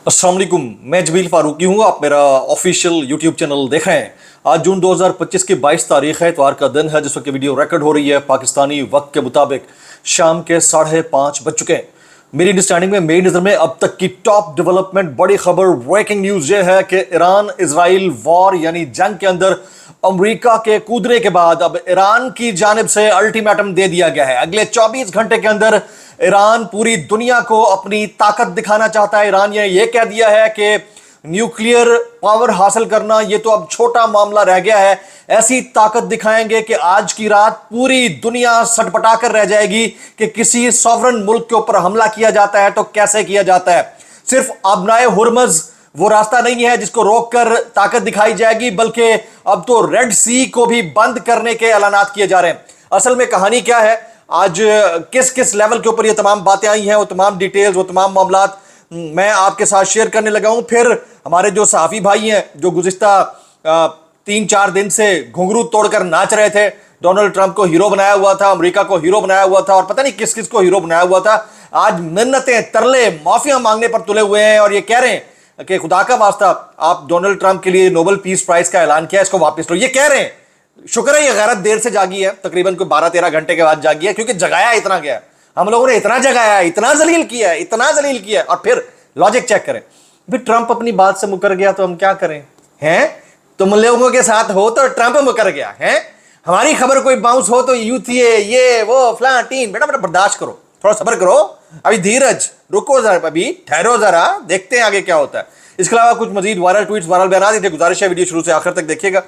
अस्सलाम वालेकुम, मैं जमील फारूकी हूँ। आप मेरा ऑफिशियल यूट्यूब चैनल देख रहे हैं। आज जून 2025 की 22 तारीख है, इतवार का दिन है, जिस वक्त वीडियो रिकॉर्ड हो रही है पाकिस्तानी वक्त के मुताबिक शाम के 5:30 बज चुके हैं। मेरी अंडरस्टैंडिंग में, मेरी नज़र में अब तक की टॉप डेवलपमेंट, बड़ी खबर, ब्रेकिंग न्यूज़ ये है कि ईरान इजराइल वॉर यानी जंग के अंदर अमेरिका के कूदने के बाद अब ईरान की जानिब से अल्टीमेटम दे दिया गया है। अगले 24 घंटे के अंदर ईरान पूरी दुनिया को अपनी ताकत दिखाना चाहता है। ईरान ने यह कह दिया है कि न्यूक्लियर पावर हासिल करना ये तो अब छोटा मामला रह गया है। ऐसी ताकत दिखाएंगे कि आज की रात पूरी दुनिया सटपटा कर रह जाएगी कि किसी सॉवरन मुल्क के ऊपर हमला किया जाता है तो कैसे किया जाता है। सिर्फ अबनाए हुर्मज वो रास्ता नहीं है जिसको रोककर ताकत दिखाई जाएगी, बल्कि अब तो रेड सी को भी बंद करने के ऐलानात किए जा रहे हैं। असल में कहानी क्या है, आज किस किस लेवल के ऊपर ये तमाम बातें आई हैं, वो तमाम डिटेल्स, वो तमाम मामलात मैं आपके साथ शेयर करने लगा हूं। फिर हमारे जो सहाफ़ी भाई हैं जो गुज़िश्ता 3-4 दिन से घुंघरू तोड़कर नाच रहे थे, डोनाल्ड ट्रंप को हीरो बनाया हुआ था, अमेरिका को हीरो बनाया हुआ था और पता नहीं किस किस को हीरो बनाया हुआ था, आज मिन्नतें, तरले, माफिया मांगने पर तुले हुए हैं और ये कह रहे हैं कि खुदा का वास्ता आप डोनाल्ड ट्रंप के लिए नोबेल पीस प्राइज का ऐलान किया, इसको वापस लो। ये कह रहे हैं। शुक्र है ये गैरत देर से जागी है, तकरीबन कोई 12-13 घंटे के बाद जागी है, क्योंकि जगाया इतना गया, हम लोगों ने इतना जगाया, इतना जलील किया है, इतना जलील किया है। और फिर लॉजिक चेक करें, भी ट्रंप अपनी बात से मुकर गया तो हम क्या करें? हैं तुम लोगों के साथ हो तो ट्रंप मुकर गया है, हमारी खबर कोई बाउंस हो तो ये वो फलां टीम। बेटा बेटा बर्दाश्त करो, थोड़ा सब्र करो, अभी धीरज, रुको जरा, अभी ठहरो जरा, देखते हैं आगे क्या होता है। इसके अलावा कुछ मजीद वायरल ट्वीट्स, वायरल बयान थे, गुजारिश है वीडियो शुरू से आखिर तक देखिएगा।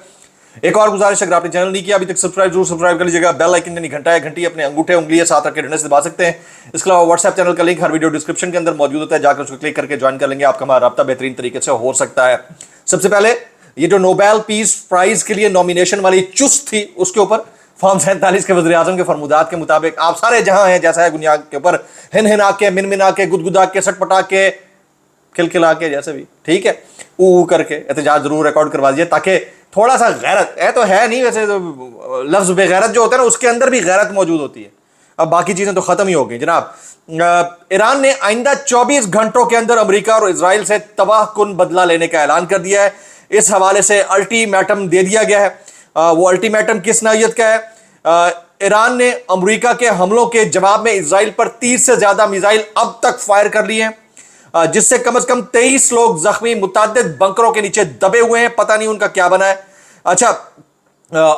एक और गुजारिश, अगर आपने चैनल नहीं किया अभी तक सब्सक्राइब जरूर सब्सक्राइब कर लीजिएगा। बेल आइकन यानी घंटा है, घंटी अपने अंगूठे उंगलियां साथ रखकर डंडे से दबा सकते हैं। इसके अलावा व्हाट्सएप चैनल का लिंक हर वीडियो डिस्क्रिप्शन के अंदर मौजूद होता है, जाकर उसको क्लिक करके ज्वाइन कर लेंगे, आपका हमारा राब्ता बेहतरीन तरीके से हो सकता है। सबसे पहले ये जो नोबेल पीस प्राइज के लिए नॉमिनेशन वाली चुस्त थी, उसके ऊपर फॉर्म 47 के वज़ीर आज़म के फरमुदात के मुताबिक आप सारे जहां हैं, जैसा है दुनिया के ऊपर, हिन हिना के, मिन मिना के, गुदगुदा के, सटपटा के, खिलखिला के, जैसे भी ठीक है, ऊ करके एहतजाज जरूर रिकॉर्ड करवा दीजिए, ताकि थोड़ा सा गैरत है तो है नहीं, वैसे तो लफ्ज़ बेगैरत जो होता है ना, उसके अंदर भी गैरत मौजूद होती है। अब बाकी चीज़ें तो ख़त्म ही हो गई जनाब। ईरान ने आइंदा 24 घंटों के अंदर अमेरिका और इजराइल से तबाहकुन बदला लेने का ऐलान कर दिया है। इस हवाले से अल्टीमेटम दे दिया गया है। वो अल्टीमेटम किस नौइयत का है? ईरान ने अमेरिका के हमलों के जवाब में इजराइल पर 30 से ज़्यादा मिसाइल अब तक फायर कर लिए हैं, जिससे कम से कम 23 लोग जख्मी, मुताद्दिद बंकरों के नीचे दबे हुए हैं, पता नहीं उनका क्या बना है। अच्छा,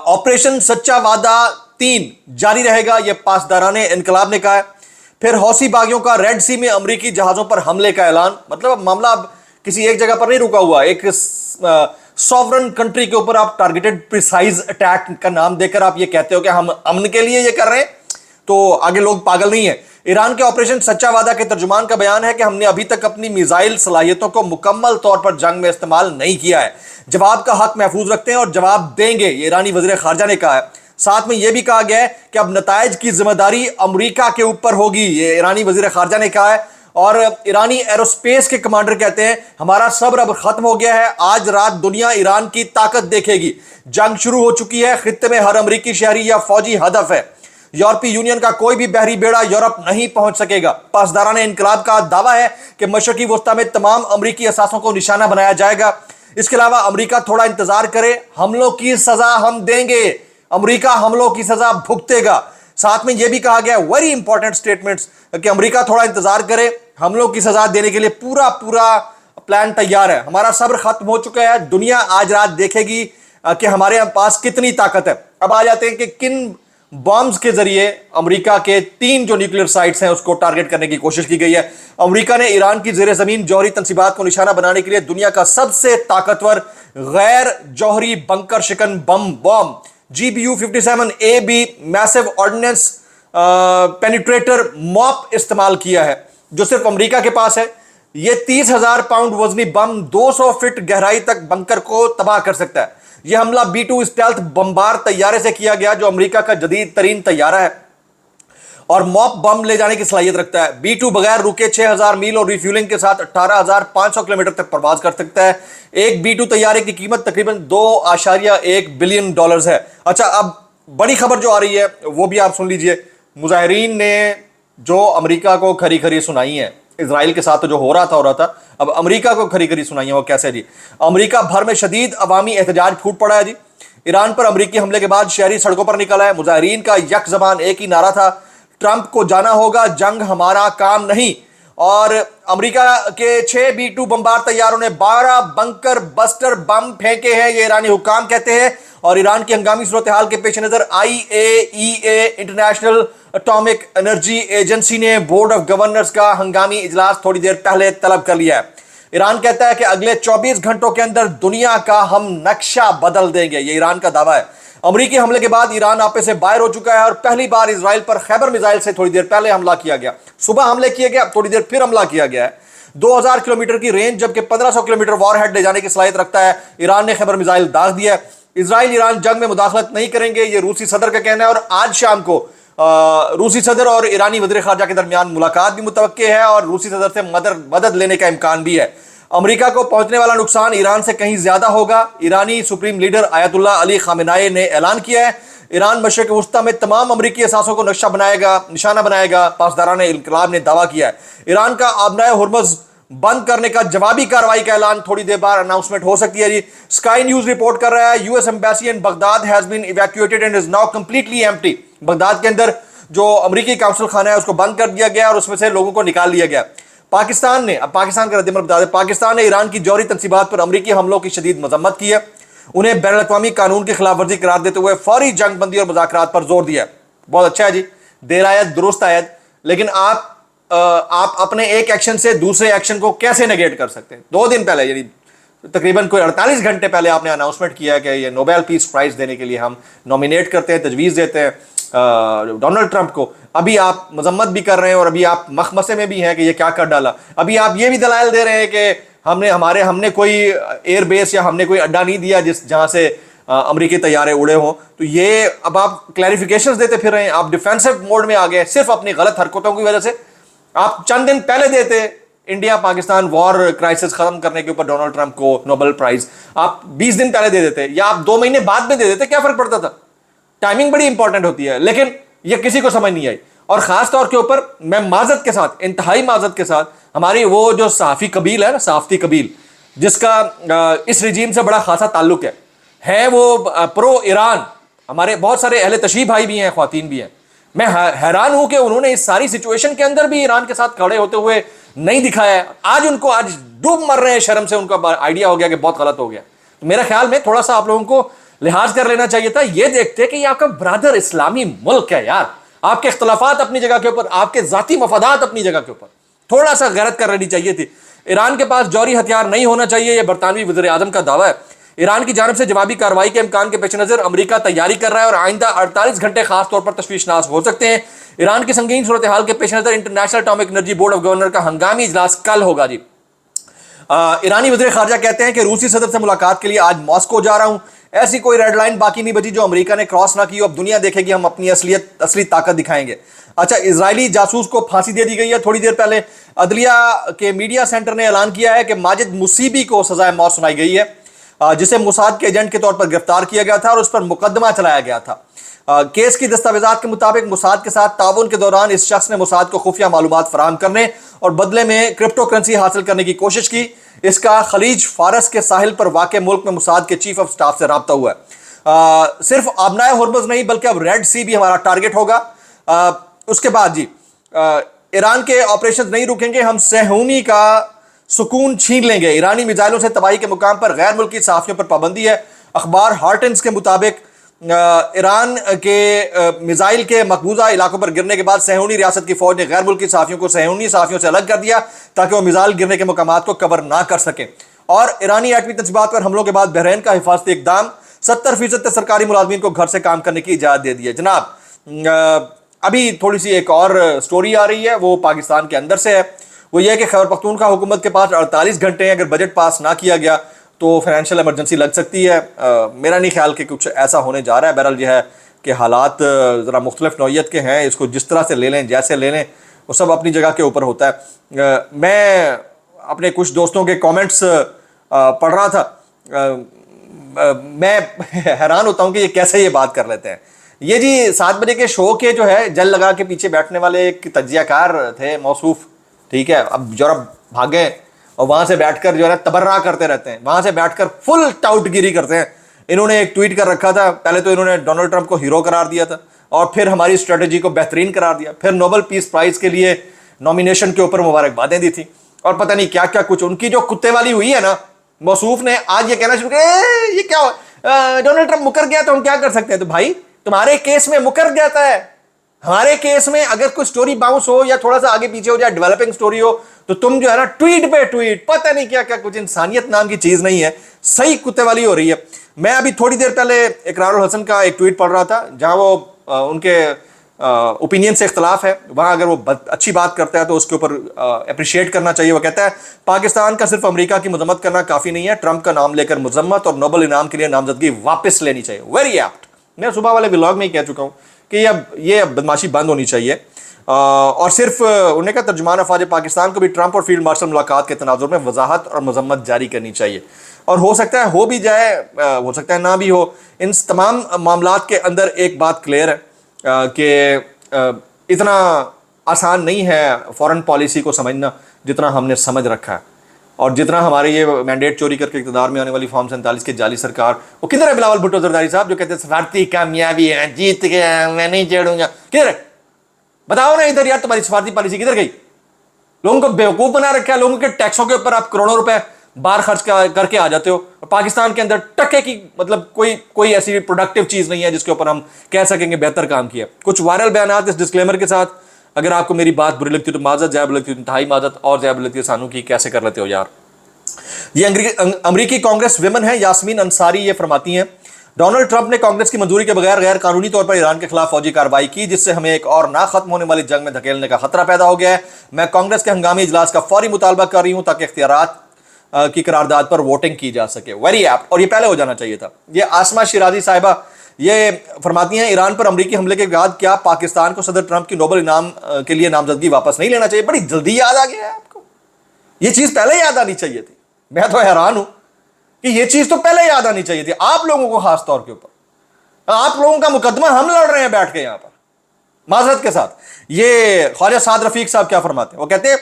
ऑपरेशन सच्चा वादा 3 जारी रहेगा, यह पासदाराने इनकलाब ने कहा है। फिर हौसी बागियों का रेड सी में अमरीकी जहाजों पर हमले का ऐलान, मतलब मामला अब किसी एक जगह पर नहीं रुका हुआ, एक सॉवरन कंट्री के ऊपर आप टारगेटेड प्रिसाइज अटैक का नाम देकर आप ये कहते हो कि हम अमन के लिए ये कर रहे हैं, तो आगे लोग पागल नहीं है। ईरान के ऑपरेशन सच्चा वादा के तर्जुमान का बयान है कि हमने अभी तक अपनी मिसाइल सलाहियतों को मुकम्मल तौर पर जंग में इस्तेमाल नहीं किया है, जवाब का हक महफूज रखते हैं और जवाब देंगे, ये ईरानी वज़ीर ख़ारजा ने कहा है। साथ में यह भी कहा गया है कि अब नताइज की जिम्मेदारी अमेरिका के ऊपर होगी, ये ईरानी वज़ीर ख़ारजा ने कहा है। और ईरानी एरोस्पेस के कमांडर कहते हैं हमारा सब्र अब खत्म हो गया है, आज रात दुनिया ईरान की ताकत देखेगी, जंग शुरू हो चुकी है, खित्ते में हर अमरीकी शहरी या फौजी हदफ है, यूरोपीय यूनियन का कोई भी बहरी बेड़ा यूरोप नहीं पहुंच सकेगा। पासदाराने इनकलाब का दावा है कि मशरकी वस्ता में तमाम अमरीकी असासों को निशाना बनाया जाएगा। इसके अलावा अमरीका थोड़ा इंतजार करे, हमलों की सजा हम देंगे, अमरीका हमलों की सजा भुगतेगा। साथ में यह भी कहा गया, वेरी इंपॉर्टेंट स्टेटमेंट्स, कि अमरीका थोड़ा इंतजार करे, हमलों की सजा देने के लिए पूरा प्लान तैयार है, हमारा सब्र खत्म हो चुका है, दुनिया आज रात देखेगी कि हमारे पास कितनी ताकत है। अब आ जाते हैं कि किन बॉम्ब्स के जरिए अमेरिका के 3 जो न्यूक्लियर साइट्स हैं उसको टारगेट करने की कोशिश की गई है। अमेरिका ने ईरान की जेर जमीन जौहरी तंसीबात को निशाना बनाने के लिए दुनिया का सबसे ताकतवर गैर जौहरी बंकर शिकन बम GBU-57AB massive ordnance penetrator mop इस्तेमाल किया है, जो सिर्फ अमेरिका के पास है। यह 30,000 पाउंड वजनी बम 200 फीट गहराई तक बंकर को तबाह कर सकता है। यह हमला B-2 स्टेल्थ बमबार तैयारे से किया गया, जो अमेरिका का जदीद तरीन तैयारा है और मॉप बम ले जाने की सलाहियत रखता है। B-2 बगैर रुके 6,000 मील और रिफ्यूलिंग के साथ 18,500 किलोमीटर तक परवाज कर सकता है। एक B-2 तैयारे की कीमत तकरीबन $2.1 बिलियन है। अच्छा, अब बड़ी खबर जो आ रही है वो भी आप सुन लीजिए। मुजाहिरीन ने जो अमेरिका को खरी खरी सुनाई है, इसराइल के साथ तो जो हो रहा था। अब अमेरिका को खरी खरी सुनाइए वो कैसे जी। अमेरिका भर में शदीद अवामी एहतजाज फूट पड़ा है जी। ईरान पर अमेरिकी हमले के बाद शहरी सड़कों पर निकला है। मुजाहिरीन का यक जबान एक ही नारा था, ट्रंप को जाना होगा, जंग हमारा काम नहीं। और अमेरिका के 6 B-2 बमबार तैयारों ने 12 बंकर बस्टर बम फेंके हैं, ये ईरानी हुक्काम कहते हैं। और ईरान की हंगामी सूरत हाल के पेश नजर IAEA international atomic energy agency ने बोर्ड ऑफ गवर्नर्स का हंगामी इजलास थोड़ी देर पहले तलब कर लिया है। ईरान कहता है कि अगले 24 घंटों के अंदर दुनिया का हम नक्शा बदल देंगे, ये ईरान का दावा है। अमेरिकी हमले के बाद ईरान आपे से बाहर हो चुका है और पहली बार इजराइल पर खैबर मिसाइल से थोड़ी देर पहले हमला किया गया। सुबह हमले किए गए, अब थोड़ी देर फिर हमला किया गया है। 2000 किलोमीटर की रेंज जबकि 1500 किलोमीटर वॉरहेड ले जाने की सलाहियत रखता है। ईरान ने खैबर मिसाइल दाग दिया है। इजराइल ईरान जंग में मुदाखलत नहीं करेंगे, ये रूसी सदर का कहना है। और आज शाम को रूसी सदर और ईरानी वज़ीर ख़ारजा के दरमियान मुलाकात भी मुतवक्के है और रूसी सदर से मदद लेने का इम्कान भी है। अमेरिका को पहुंचने वाला नुकसान ईरान से कहीं ज्यादा होगा, ईरानी supreme leader Ayatollah Ali Khamenei ने ऐलान किया है। ईरान मशरिक़ वस्ता में तमाम अमेरिकी असासों को निशाना बनाएगा, पासदारान इनकलाब ने दावा किया है। ईरान का आबनाए हुर्मुज़ बंद करने का जवाबी कार्रवाई का ऐलान थोड़ी देर बाद अनाउंसमेंट हो सकती है जी। स्काई न्यूज रिपोर्ट कर रहा है US embassy in Baghdad has been evacuated and is now completely empty. Baghdad के अंदर जो अमेरिकी काउंसिल खाना है उसको बंद कर दिया गया और उसमें से लोगों को निकाल लिया गया। पाकिस्तान ने, अब पाकिस्तान का रद्द बता दें, पाकिस्तान ने ईरान की जौहरी तंसीबात पर अमेरिकी हमलों की शदीद मजम्मत की है, उन्हें बैनुल अक़वामी कानून की खिलाफ वर्जी करार देते हुए फौरी जंग बंदी और मुज़ाकरात पर जोर दिया है। बहुत अच्छा है जी, देर आयत दुरुस्त आयत। लेकिन आप अपने एक एक्शन से दूसरे एक्शन को कैसे नेगेट कर सकते हैं? 2 दिन पहले, यानी तकरीबन कोई 48 घंटे पहले आपने अनाउंसमेंट किया है कि ये नोबेल पीस प्राइज देने के लिए हम नॉमिनेट करते हैं, तजवीज़ देते हैं डोनाल्ड ट्रंप को। अभी आप मजम्मत भी कर रहे हैं और अभी आप मखमसे में भी हैं कि ये क्या कर डाला। अभी आप ये भी दलाइल दे रहे हैं कि हमने कोई एयर बेस या हमने कोई अड्डा नहीं दिया जहां से अमेरिकी तैयारे उड़े हों। तो ये अब आप क्लैरिफिकेशंस देते फिर रहे हैं, आप डिफेंसिव मोड में आ गए सिर्फ अपनी गलत हरकतों की वजह से। आप चंद दिन पहले देते इंडिया पाकिस्तान वॉर क्राइसिस खत्म करने के ऊपर डोनाल्ड ट्रंप को नोबेल प्राइज, आप 20 दिन पहले दे देते या आप 2 महीने बाद में दे देते, क्या फर्क पड़ता था? टाइमिंग बड़ी इंपॉर्टेंट होती है, लेकिन ये किसी को समझ नहीं आई। और खास तौर के ऊपर मैं माजरत के साथ, इंतहाई माजरत के साथ, हमारी वो जो सहाफ़ी कबील है ना, सहाफ़ती कबील, जिसका इस रजीम से बड़ा खासा ताल्लुक है वो प्रो ईरान, हमारे बहुत सारे अहले तशरीह भाई भी हैं, ख्वातीन भी हैं। मैं हैरान हूं कि उन्होंने इस सारी सिचुएशन के अंदर भी ईरान के साथ खड़े होते हुए नहीं दिखाया है। आज डूब मर रहे हैं शर्म से, उनका आइडिया हो गया कि बहुत गलत हो गया। तो मेरा ख्याल में थोड़ा सा आप लोगों को लिहाज कर लेना चाहिए था। ये देखते कि ये आपका ब्रदर इस्लामी मुल्क है यार, आपके इख्तलाफात अपनी जगह के ऊपर, आपके जाती मफादात अपनी जगह के ऊपर, थोड़ा सा गैरत कर लेनी चाहिए थी। ईरान के पास जौहरी हथियार नहीं होना चाहिए, यह बरतानवी वज़ीर आज़म का दावा है। ईरान की जानब से जवाबी कार्रवाई के इम्कान के पेश नज़र अमरीका तैयारी कर रहा है और आइंदा 48 घंटे खास तौर पर तशवीशनास हो सकते हैं। ईरान की संगीन सूरत हाल के पेश नज़र international atomic energy board of governor का हंगामी इजलास कल होगा जी। ईरानी वज़ीर ख़ारजा कहते हैं कि रूसी सदर से मुलाकात के लिए आज मॉस्को जा रहा हूं। ऐसी कोई रेड लाइन बाकी नहीं बची जो अमेरिका ने क्रॉस ना की। अब दुनिया देखेगी, हम अपनी असली ताकत दिखाएंगे। अच्छा, इजरायली जासूस को फांसी दे दी गई है। थोड़ी देर पहले अदलिया के मीडिया सेंटर ने ऐलान किया है कि माजिद मुसीबी को सजाए मौत सुनाई गई है, जिसे मोसाद के एजेंट के तौर पर गिरफ्तार किया गया था और उस पर मुकदमा चलाया गया था। केस की दस्तावेजात के मुताबिक मोसाद के साथ ताउन के दौरान इस शख्स ने मोसाद को खुफिया मालूमात फराहम करने और बदले में क्रिप्टो करेंसी हासिल करने की कोशिश की। इसका खलीज फारस के साहिल पर वाक़े मुल्क में मोसाद के चीफ ऑफ स्टाफ से रब्ता हुआ है। सिर्फ आबनाए हुर्मुज़ नहीं बल्कि अब रेड सी भी हमारा टारगेट होगा। उसके बाद जी ईरान के ऑपरेशन नहीं रुकेंगे, हम सेहूनी का सुकून छीन लेंगे। ईरानी मिसाइलों से तबाही के मुकाम पर गैर मुल्की सहाफ़ियों पर पाबंदी है। अखबार हार्टन्स के मुताबिक ईरान के मिसाइल के मकबूजा इलाकों पर गिरने के बाद सेहूनी रियासत की फौज ने गैर मुल्की सहाफ़ियों को सेहूनी सहाफ़ियों से अलग कर दिया ताकि वो मिसाइल गिरने के मकामात को कवर ना कर सकें। और ईरानी एटमी तंसीबात पर हमलों के बाद बहरीन का हिफाजती इक़दाम, 70% सरकारी मुलाजमीन को घर से काम करने की इजाज़त दे दी है। जनाब अभी थोड़ी सी एक और स्टोरी आ रही है, वो पाकिस्तान के अंदर से है। वो ये है कि खैबर पख्तूनख्वा हुकूमत के पास 48 घंटे हैं, अगर बजट पास ना किया गया तो फाइनेंशियल इमरजेंसी लग सकती है। मेरा नहीं ख्याल कि कुछ ऐसा होने जा रहा है। बहरहाल यह है कि हालात ज़रा मुख्तलिफ नौइयत के हैं, इसको जिस तरह से ले लें, जैसे ले लें, वो सब अपनी जगह के ऊपर होता है। मैं अपने कुछ दोस्तों के कमेंट्स पढ़ रहा था, मैं हैरान होता हूँ कि ये कैसे ये बात कर लेते हैं। ये जी 7 बजे के शो के जो है जल लगा के पीछे बैठने वाले एक तज्जियाकार थे, मौसूफ ठीक है, अब यूरोप भागे और वहां से बैठकर जो है ना तबर्रा करते रहते हैं, वहां से बैठकर फुल टाउटगिरी करते हैं। इन्होंने एक ट्वीट कर रखा था, पहले तो इन्होंने डोनाल्ड ट्रंप को हीरो करार दिया था और फिर हमारी स्ट्रेटेजी को बेहतरीन करार दिया, फिर नोबेल पीस प्राइज के लिए नॉमिनेशन के ऊपर मुबारकबादें दी थी और पता नहीं क्या क्या कुछ। उनकी जो कुत्ते वाली हुई है ना, मौसूफ ने आज ये कहना शुरू किया ये क्या डोनाल्ड ट्रंप मुकर गया तो हम क्या कर सकते हैं। तो भाई तुम्हारे केस में मुकर जाता है, हमारे केस में अगर कोई स्टोरी बाउंस हो या थोड़ा सा आगे पीछे हो जाए, डेवलपिंग स्टोरी हो, तो तुम जो है ना ट्वीट पे ट्वीट, पता नहीं क्या क्या कुछ। इंसानियत नाम की चीज नहीं है, सही कुत्ते वाली हो रही है। मैं अभी थोड़ी देर पहले इकरारुल हसन का एक ट्वीट पढ़ रहा था जहां वो उनके ओपिनियन से इख्तलाफ है, वहां अगर वो अच्छी बात करता है तो उसके ऊपर अप्रिशिएट करना चाहिए। वो कहता है पाकिस्तान का सिर्फ अमेरिका की मजम्मत करना काफी नहीं है, ट्रंप का नाम लेकर मजम्मत और नोबेल इनाम के लिए नामजदगी वापस लेनी चाहिए। Very apt. मैं सुबह वाले व्लॉग में ही कह चुका हूं कि अब ये बदमाशी बंद होनी चाहिए और सिर्फ उन्हें का तर्जुमान अफवाज पाकिस्तान को भी ट्रंप और फील्ड मार्शल मुलाकात के तनाजुर में वजाहत और मजम्मत जारी करनी चाहिए। और हो सकता है हो भी जाए, हो सकता है ना भी हो। इन तमाम मामलात के अंदर एक बात क्लियर है कि इतना आसान नहीं है फॉरेन पॉलिसी को समझना जितना हमने समझ रखा है, और जितना हमारे ये मैंडेट चोरी करके इक़्तिदार में आने वाली फॉर्म 47 की जाली सरकार, वो किधर है बिलावल भुट्टो जरदारी साहब जो कहते हैं सफारती कामयाबी है, जीत गया मैं नहीं चढ़ूंगा, किधर है बताओ ना इधर यार, तुम्हारी सफारती पॉलिसी किधर गई? लोगों को बेवकूफ बना रखा है, लोगों के टैक्सों के ऊपर आप करोड़ों रुपए बाहर खर्च करके आ जाते हो। पाकिस्तान के अंदर टके की मतलब कोई ऐसी प्रोडक्टिव चीज नहीं है जिसके ऊपर हम कह सकेंगे बेहतर काम किया। कुछ वायरल बयान इस डिस्क्लेमर के साथ, अगर आपको मेरी बात बुरी लगती है तो माजत, जैब लगती है इंतहाई माजत, और जैब लगती है सानू की, कैसे कर लेते हो यार। ये अमरीकी कांग्रेस विमन है यास्मीन अंसारी, ये फरमाती हैं डोनाल्ड ट्रंप ने कांग्रेस की मंजूरी के बगैर गैर कानूनी तौर पर ईरान के खिलाफ फौजी कार्रवाई की, जिससे हमें एक और ना खत्म होने वाली जंग में धकेलने का खतरा पैदा हो गया है। मैं कांग्रेस के हंगामी इजलास का फौरी मुतालबा कर रही हूं ताकि इख्तियारात की करारदाद पर वोटिंग की जा सके। वेरी एप्ट, और ये पहले हो जाना चाहिए था। ये आसमा शिराजी साहिबा ये फरमाती हैं ईरान पर अमरीकी हमले के बाद क्या पाकिस्तान को सदर ट्रंप की नोबेल इनाम के लिए नामजदगी वापस नहीं लेना चाहिए? बड़ी जल्दी याद आ गया है आपको, ये चीज पहले याद आनी चाहिए थी। मैं तो हैरान हूं कि ये चीज तो पहले याद आनी चाहिए थी आप लोगों को, खास तौर के ऊपर। आप लोगों का मुकदमा हम लड़ रहे हैं बैठ के यहां पर माजरत के साथ। ये ख्वाजा साद रफीक साहब क्या फरमाते हैं, वो कहते हैं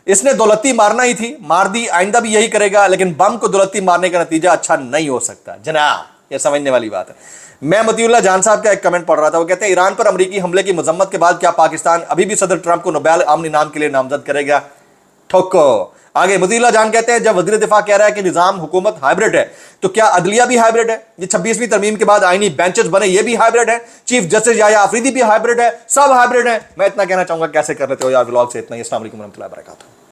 इसने दौलती मारना ही थी, मार दी, आइंदा भी यही करेगा, लेकिन बम को दौलती मारने का नतीजा अच्छा नहीं हो सकता। जनाब ये समझने वाली बात है। मैं मतीउल्लाह जान साहब का एक कमेंट पढ़ रहा था, वो कहते हैं ईरान पर अमरीकी हमले की मजम्मत के बाद क्या पाकिस्तान अभी भी सदर ट्रंप को नोबेल अमन इनाम के लिए नामजद करेगा? ठोको। आगे मतीउल्लाह जान कहते हैं जब वज़ीर दिफा कह रहा है कि निजाम हुकूमत हाइब्रिड है, तो क्या अदलिया भी हाइब्रिड है? ये 26वीं तरमीम के बाद आईनी बेंचेस बने, ये भी हाइब्रिड है। चीफ जस्टिस याया आफरीदी भी हाइब्रिड है, सब हाइब्रिड है। मैं इतना कहना चाहूंगा कैसे कर लेते हो यार। व्लॉग से इतना ही। अस्सलाम वालेकुम रहमतुल्लाहि व बरकातहू।